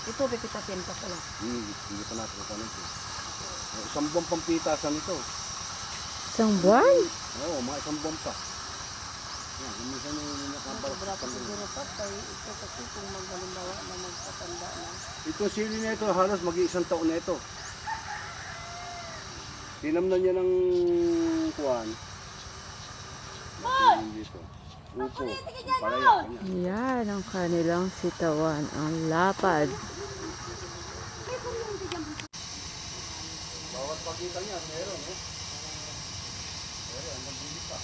Ito, pipitasin pa pala. Hindi pa natin ito. Isang buwan pang pitasan ito. Isang buwan? Oo, mga isang buwan pa. Yan, minsan yung nakabarap. Sobra pa siguro pa. Ito kasi kung maghalimbawa na magpatanda na. Itong sili na ito, halos mag-iisang taon na ito. Tinamnan niya ng kuwan. Dito. Upo, ang palaya, kanya. Yan ang kanilang sitawan, ang lapad. Bawat pagkita niya, meron eh. Meron, ang magbili pa.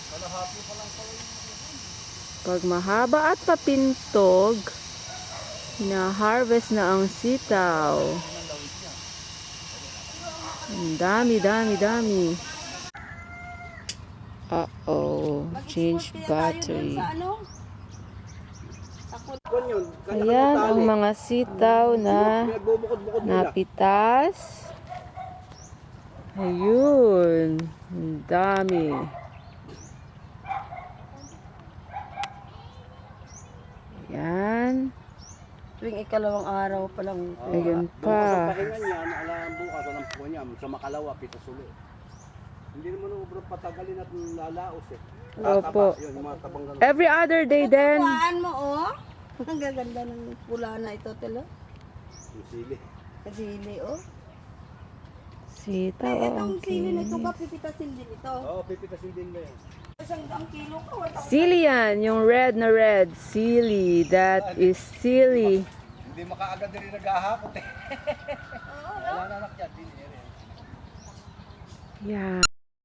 Kalahati pa lang pala yung Pag mahaba at papintog, hina-harvest na ang sitaw. Ang dami, dami, dami. Uh-oh, change battery. Ayan ang mga sitaw na napitas. Ayun, ang dami. Ayan. Tuwing ikalawang araw pa lang. Ayun Doon ka sa pa. pahinga niya, alam bukas, alam po niya, sa makalawa, pitas ulit. Hindi naman ubro patagalin at lalaos eh. Opo. Yun, yung mga tabang ganun. Every other day then. Kuhaan mo, oh. Ang gaganda ng pula na ito, tala. Yung sili. Kasili, oh. Sitaw Ay, ang itong sili na ito kinis. ba, pipitasin din ito. Oo, pipitasin din ba yan? Isang kilo ka, wala. Sili yan, yung red na red. Sili, that is sili. Hindi makaagad din naghahakot eh. Wala na nakyan din. Yeah.